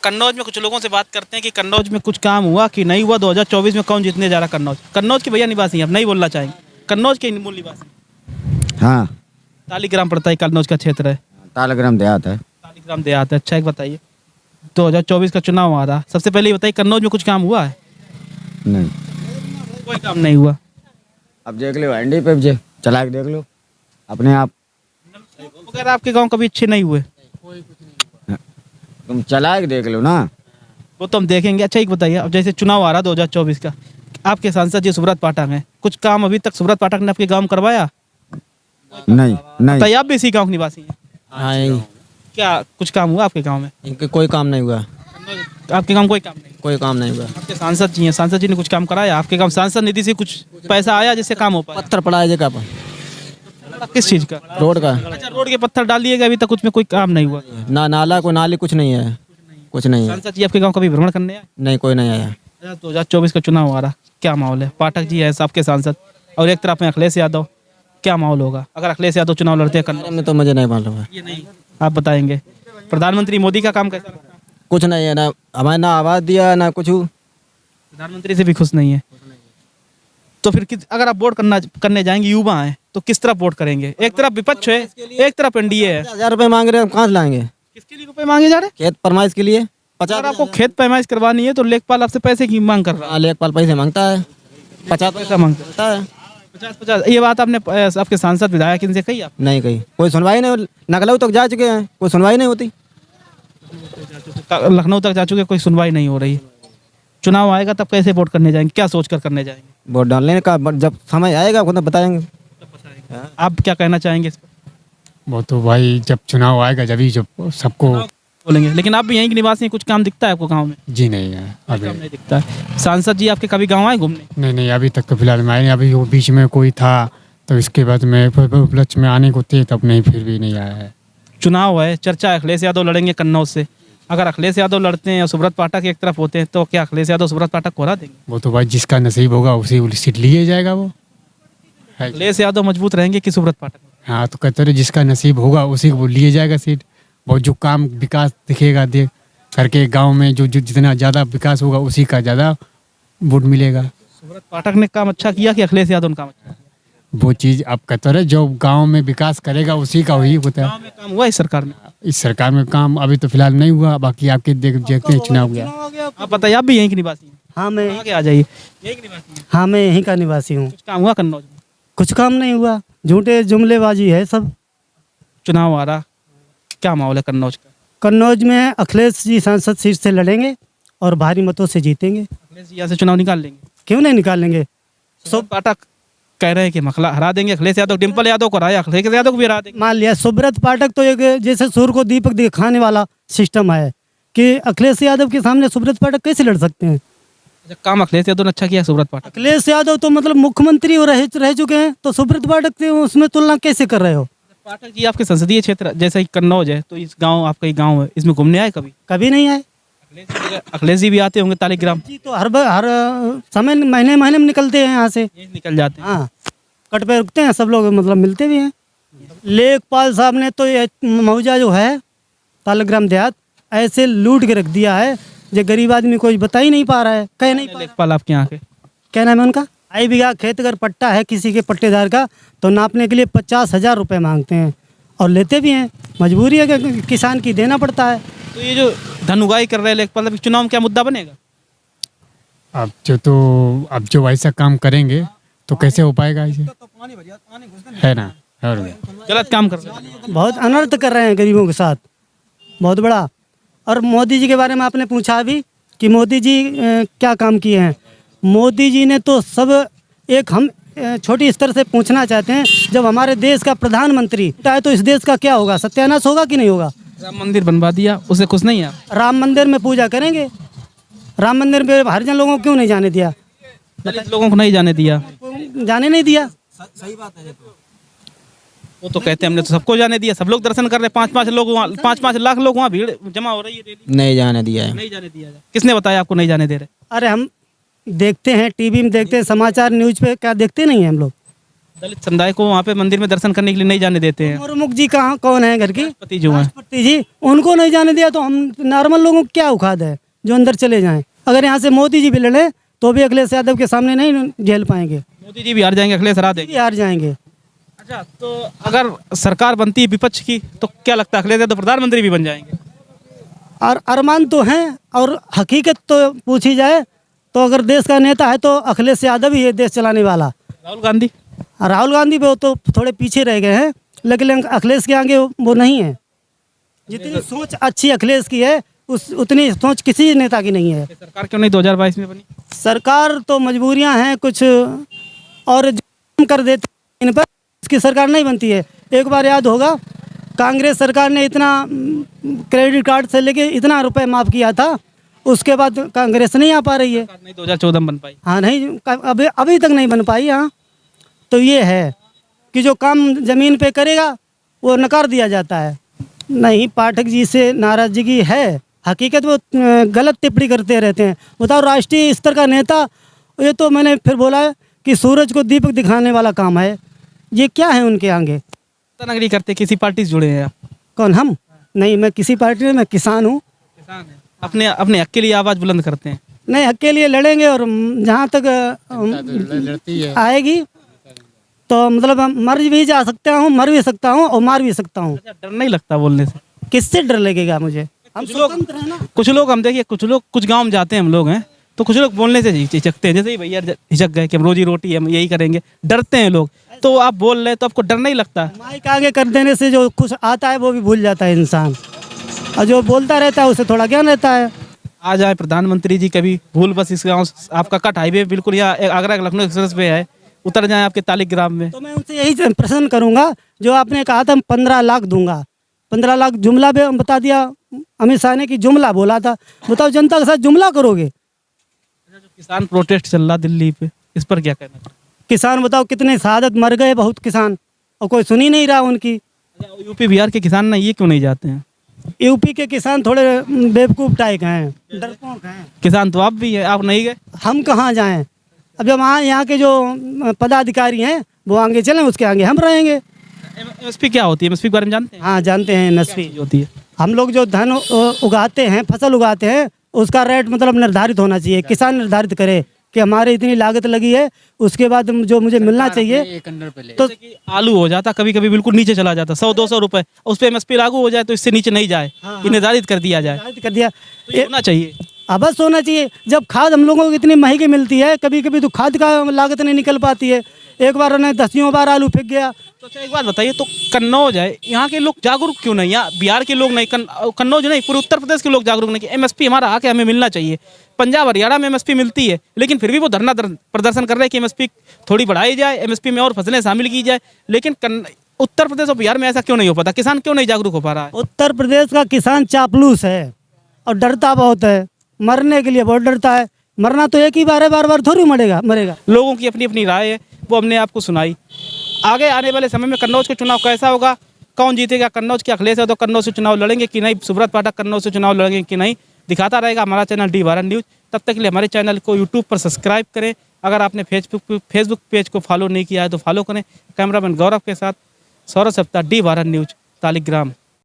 कन्नौज में कुछ लोगों से बात करते हैं कि कन्नौज में कुछ काम हुआ कि नहीं हुआ। 2024 में कौन जीतने जा रहा कन्नौज? कन्नौज के भैया निवासी हैं, अब नहीं बोलना चाहेंगे। कन्नौज के मूल निवासी। हाँ, तालीग्राम पड़ता है, कन्नौज का क्षेत्र है। तालग्राम देहात है। तालीग्राम देहात है। अच्छा, एक बताइए, 2024 का चुनाव आ रहा, सबसे पहले ये बताइए कन्नौज में कुछ काम हुआ है? नहीं, कोई काम नहीं हुआ। अब देख लो एनडी पे जे चला के देख लो अपने आप। अगर आपके गांव कभी अच्छे नहीं हुए, तुम चला के देख लो ना। वो तो हम देखेंगे। अच्छा, एक बताइए, अब जैसे चुनाव आ रहा 2024 का, आपके सांसद जी सुब्रत पाठक हैं, कुछ काम अभी तक सुब्रत पाठक ने आपके गांव में करवाया? नहीं नहीं। बताइए, आप भी इसी गांव के निवासी हैं, हाँ, क्या कुछ काम हुआ आपके गांव में? इनके कोई काम नहीं हुआ। आपके गांव में कोई काम नहीं? कोई काम नहीं हुआ। आपके सांसद जी हैं, सांसद जी ने कुछ काम कराया आपके गांव? सांसद निधि से कुछ पैसा आया जिससे काम हो पाया? पत्थर पड़ा है जगह पर, किस चीज का? रोड का। अच्छा, रोड के पत्थर डाल दिए गए, अभी तक उसमें कोई काम नहीं हुआ। ना नाला कोई नाली कुछ नहीं है, कुछ नहीं है। सांसद जी आपके गांव कभी भ्रमण करने आए? नहीं, कोई नहीं आया। अच्छा, 2024 का चुनाव आ रहा, क्या माहौल है? पाठक जी है आपके सांसद और एक तरफ में अखिलेश यादव, क्या माहौल होगा अगर अखिलेश यादव चुनाव लड़ते हैं कन्नौज में तो मुझे नहीं मालूम है। ये नहीं आप बताएंगे। प्रधानमंत्री मोदी का काम कैसा लगता है? कुछ नहीं है, ना हमारे ना आवाज़ दिया ना कुछ। प्रधानमंत्री से भी खुश नहीं है, तो फिर अगर आप वोट करने जाएंगे, युवा हैं, तो किस तरफ वोट करेंगे? एक तरफ विपक्ष है, एक तरफ एनडीए है। 1000 रुपये मांग रहे हैं, हम कहाँ से लाएंगे? किसके लिए रुपए मांगे जा रहे हैं? खेत परमाइश के लिए। अगर आपको खेत पैमाइश करवानी है तो लेखपाल आपसे पैसे की मांग कर रहा है। लेखपाल पैसे मांगता है, 50 पैसा मांगता है। 50। ये बात आपने आपके सांसद विधायक इनसे कही? आप नहीं कही, कोई सुनवाई नहीं। लखनऊ तक जा चुके हैं, कोई सुनवाई नहीं होती। लखनऊ तक जा चुके, कोई सुनवाई नहीं हो रही। चुनाव आएगा तब कैसे वोट करने जाएंगे? क्या सोच कर करने जाएंगे? वोट डालने का जब समय आएगा खुद बताएंगे। आप क्या कहना चाहेंगे इस पर? वो तो भाई जब चुनाव आएगा जब ही जब सबको बोलेंगे। लेकिन आप भी यहीं के निवासी हैं, कुछ काम दिखता है आपको गांव में? जी नहीं है अभी। काम नहीं दिखता है। सांसद जी आपके कभी गांव आए घूमने? नहीं नहीं, अभी तक तो फिलहाल में आए नहीं। अभी वो बीच में कोई था तो इसके बाद में उपलक्ष्य में आने को थे, तब नहीं, फिर भी नहीं आया है। चुनाव है, चर्चा अखिलेश यादव लड़ेंगे कन्नौज से। अगर अखिलेश यादव लड़ते हैं और सुब्रत पाठक एक तरफ होते हैं, तो क्या अखिलेश यादव सुब्रत पाठक को हरा देंगे? वो तो भाई जिसका नसीब होगा उसी सीट लिए जाएगा वो है। अखिलेश यादव मजबूत रहेंगे कि सुब्रत पाठक? हाँ, तो कहते रहे जिसका नसीब होगा उसी को लिए जाएगा सीट। बहुत जो काम विकास दिखेगा देख करके गांव में, जो जितना ज़्यादा विकास होगा उसी का ज़्यादा वोट मिलेगा। सुब्रत पाठक ने काम अच्छा किया कि अखिलेश यादव ने काम अच्छा किया? वो चीज़ आप कहते रहे जो गांव में विकास करेगा उसी का वही होता है। गांव में काम हुआ इस सरकार में? इस सरकार में काम अभी तो फिलहाल नहीं हुआ, बाकी आपके देखते हैं चुनाव गया। आप बताइए, आप भी यहीं के निवासी हैं? हाँ मैं आगे आ जाइए। यहीं के निवासी हैं? हाँ मैं यहीं का निवासी हूँ। कुछ काम हुआ कन्नौज में? कुछ काम नहीं हुआ, झूठे जुमलेबाजी है सब। चुनाव आ रहा, क्या माहौल है कन्नौज का? कन्नौज में अखिलेश जी सांसद सीट से लड़ेंगे और भारी मतों से जीतेंगे। अखिलेश जी यहाँ से चुनाव निकाल लेंगे? क्यों नहीं निकालेंगे? सुब्रत पाठक कह रहे हैं कि मखला हरा देंगे अखिलेश यादव। डिम्पल यादव को हराया, अखिलेश यादव को भी हरा देंगे। मान लिया सुब्रत पाठक तो एक जैसे सूर्य को दीपक दिखाने वाला सिस्टम है कि अखिलेश यादव के सामने सुब्रत पाठक कैसे लड़ सकते हैं? अच्छा, काम अखिलेश यादव ने अच्छा किया सुब्रत पाठक? अखिलेश यादव तो मतलब मुख्यमंत्री रह चुके हैं, तो सुब्रत पाठक से उसमें तुलना कैसे कर रहे हो? पाठक जी आपके संसदीय क्षेत्र जैसे ही कन्नौज है, तो इस गांव आपका ही गांव है, इसमें घूमने आए कभी? कभी नहीं आए। अखिलेश जी भी आते होंगे तालीग्राम? जी तो हर समय महीने महीने में निकलते हैं यहाँ से। यहीं निकल जाते हैं। हाँ, कट पे रुकते हैं सब लोग, मतलब मिलते भी हैं। लेखपाल साहब ने तो ये मौजा जो है तालग्राम देहात ऐसे लूट के रख दिया है, जो गरीब आदमी कोई बता ही नहीं पा रहा है, कह नहीं पा रहा। लेखपाल आपके यहाँ के क्या नाम है उनका? 2.5 बीघा खेत अगर पट्टा है किसी के पट्टेदार का, तो नापने के लिए 50,000 रुपये मांगते हैं और लेते भी हैं। मजबूरी है कि किसान की देना पड़ता है। तो ये जो धन उगाही कर रहे हैं लेखपाल, अभी चुनाव में क्या मुद्दा बनेगा? अब जो ऐसा काम करेंगे तो कैसे हो पाएगा ऐसे, है ना? और गलत काम कर रहे हैं, बहुत अनर्थ कर रहे हैं गरीबों के साथ, बहुत बड़ा। और मोदी जी के बारे में आपने पूछा अभी कि मोदी जी क्या काम किए हैं। मोदी जी ने तो सब एक हम छोटी स्तर से पूछना चाहते हैं, जब हमारे देश का प्रधानमंत्री है तो इस देश का क्या होगा? सत्यानाश होगा कि नहीं होगा? राम मंदिर बनवा दिया, उससे खुश नहीं है आप? राम मंदिर में पूजा करेंगे, राम मंदिर में हरिजन लोगों को क्यों नहीं जाने दिया? दलित लोगों को नहीं जाने दिया? जाने नहीं दिया। सही बात है। वो तो कहते हैं हमने तो सबको जाने दिया, सब लोग दर्शन कर रहे हैं, 5-5 लोग वहाँ, 5-5 लाख लोग वहाँ भीड़ जमा हो रही है डेली। नहीं जाने दिया है। नहीं जाने दिया जाए? किसने बताया आपको नहीं जाने दे रहे? अरे हम देखते हैं, टीवी में देखते हैं, समाचार न्यूज पे क्या देखते नहीं हैं हम लोग? दलित समुदाय को वहाँ पे मंदिर में दर्शन करने के लिए नहीं जाने देते हैं। मुर्मुख जी कहाँ कौन है घर की? राष्ट्रपति जो हैं राष्ट्रपति जी, उनको नहीं जाने दिया तो हम नॉर्मल लोगों को क्या औकात है जो अंदर चले जाएं? अगर यहाँ से मोदी जी भी लड़े तो भी अखिलेश यादव के सामने नहीं झेल पाएंगे, मोदी जी भी हार जाएंगे, अखिलेश हरा देंगे। हार जाएंगे। अच्छा, तो अगर सरकार बनती है विपक्ष की तो क्या लगता है अखिलेश यादव प्रधानमंत्री भी बन जाएंगे? और अरमान तो हैं, और हकीकत तो पूछी जाए तो अगर देश का नेता है तो अखिलेश यादव ही है देश चलाने वाला। राहुल गांधी वो तो थोड़े पीछे रह गए हैं, लेकिन अखिलेश के आगे वो नहीं है। जितनी सोच अच्छी अखिलेश की है उतनी सोच किसी नेता की नहीं है। सरकार क्यों नहीं 2022 में बनी? सरकार तो मजबूरियां हैं कुछ, और जो कर देते हैं इन पर, इसकी सरकार नहीं बनती है। एक बार याद होगा कांग्रेस सरकार ने इतना क्रेडिट कार्ड से लेके इतना रुपए माफ़ किया था, उसके बाद कांग्रेस नहीं आ पा रही है। नहीं 2014 में बन पाई। हाँ नहीं, अभी तक नहीं बन पाई। हाँ, तो ये है कि जो काम ज़मीन पे करेगा वो नकार दिया जाता है। नहीं, पाठक जी से नाराज़गी है, हकीकत वो गलत टिप्पणी करते रहते हैं। बताओ, राष्ट्रीय स्तर का नेता, ये तो मैंने फिर बोला है कि सूरज को दीपक दिखाने वाला काम है, ये क्या है उनके आगे? नगरी करते, किसी पार्टी से जुड़े हैं आप? कौन, हम? नहीं, मैं किसी पार्टी में, मैं किसान हूँ। किसान है, अपने अपने हक के लिए आवाज़ बुलंद करते हैं। नहीं, हक के लिए लड़ेंगे, और जहाँ तक आएगी तो मतलब मर भी जा सकता हूँ, मर भी सकता हूँ और मार भी सकता हूँ। डर नहीं लगता बोलने से? किससे डर लगेगा मुझे? हम स्वतंत्र हैं ना। कुछ लोग हम देखिए, कुछ लोग कुछ गांव में जाते हैं हम लोग हैं, तो कुछ लोग बोलने से हिचकते हैं। जैसे ही भैया हिचक गए कि हम रोजी रोटी हम यही करेंगे, डरते हैं लोग। तो आप बोल रहे हैं तो आपको डर नहीं लगता? माइक आगे कर देने से जो कुछ आता है वो भी भूल जाता है इंसान, और जो बोलता रहता है उसे थोड़ा ज्ञान रहता है। आ जाए प्रधानमंत्री जी कभी भूल बस इस गाँव, आपका कट हाईवे बिल्कुल यहाँ आगरा लखनऊ एक्सप्रेस पे है, उतर जाए आपके तालिग्राम में। तो मैं उनसे यही प्रश्न करूंगा, जो आपने कहा था 15 लाख दूंगा, 15 लाख जुमला भी बता दिया अमित शाह ने कि जुमला बोला था। बताओ, जनता के साथ जुमला करोगे? किसान प्रोटेस्ट चल रहा दिल्ली पे, इस पर क्या कहना? किसान बताओ कितने शहादत मर गए, बहुत किसान, और कोई सुन ही नहीं रहा उनकी। यूपी बिहार के किसान ना ये क्यों नहीं जाते हैं? यूपी के किसान थोड़े बेवकूफ़ टाइप हैं, डरपोक हैं। किसान तो आप भी है, आप नहीं गए? हम कहाँ जाएं? अब जब यहाँ के जो पदाधिकारी हैं वो आगे चलें, उसके आगे हम रहेंगे। एमएसपी क्या होती है? एमएसपी के बारे में जानते हैं? हाँ, जानते हैं। एमएसपी होती है, हम लोग जो धन उगाते हैं, फसल उगाते हैं, उसका रेट मतलब निर्धारित होना चाहिए। किसान निर्धारित करे कि हमारे इतनी लागत लगी है, उसके बाद जो मुझे मिलना चाहिए। तो आलू हो जाता कभी कभी बिल्कुल नीचे चला जाता 100-200 रुपए, उस पर एमएसपी लागू हो जाए तो इससे नीचे नहीं जाए, ये निर्धारित कर दिया जाए। निर्धारित कर दिया, तो ये होना चाहिए। अवश्य होना चाहिए। जब खाद हम लोगों को इतनी महंगी मिलती है, कभी कभी तो खाद का लागत नहीं निकल पाती है। एक बार उन्हें 10 बार आलू फेंक गया। तो अच्छा एक बात बताइए, तो कन्नौज है, यहाँ के लोग जागरूक क्यों नहीं? यहाँ बिहार के लोग नहीं, कन्नौज नहीं, पूरे उत्तर प्रदेश के लोग जागरूक नहीं कि एमएसपी हमारा हक है, हमें मिलना चाहिए। पंजाब हरियाणा में एमएसपी मिलती है, लेकिन फिर भी वो धरना प्रदर्शन कर रहे हैं कि एमएसपी थोड़ी बढ़ाई जाए, एमएसपी में और फसलें शामिल की जाए। लेकिन उत्तर प्रदेश और बिहार में ऐसा क्यों नहीं हो पाता? किसान क्यों नहीं जागरूक हो पा रहा है? उत्तर प्रदेश का किसान चापलूस है और डरता बहुत है, मरने के लिए बहुत डरता है। मरना तो एक ही बार है, बार बार थोड़ी मरेगा। लोगों की अपनी अपनी राय है, वो हमने आपको सुनाई। आगे आने वाले समय में कन्नौज का चुनाव कैसा होगा, कौन जीतेगा? कन्नौज के अखिलेश यादव कन्नौज से चुनाव लड़ेंगे कि नहीं? सुब्रत पाठक कन्नौज से चुनाव लड़ेंगे कि नहीं? दिखाता रहेगा हमारा चैनल डी भारत न्यूज़। तब तक के लिए हमारे चैनल को यूट्यूब पर सब्सक्राइब करें। अगर आपने फेसबुक पेज को फॉलो नहीं किया है तो फॉलो करें। कैमरामैन गौरव के साथ सौरभ सप्ताह, डी भारत न्यूज़, तालिग्राम।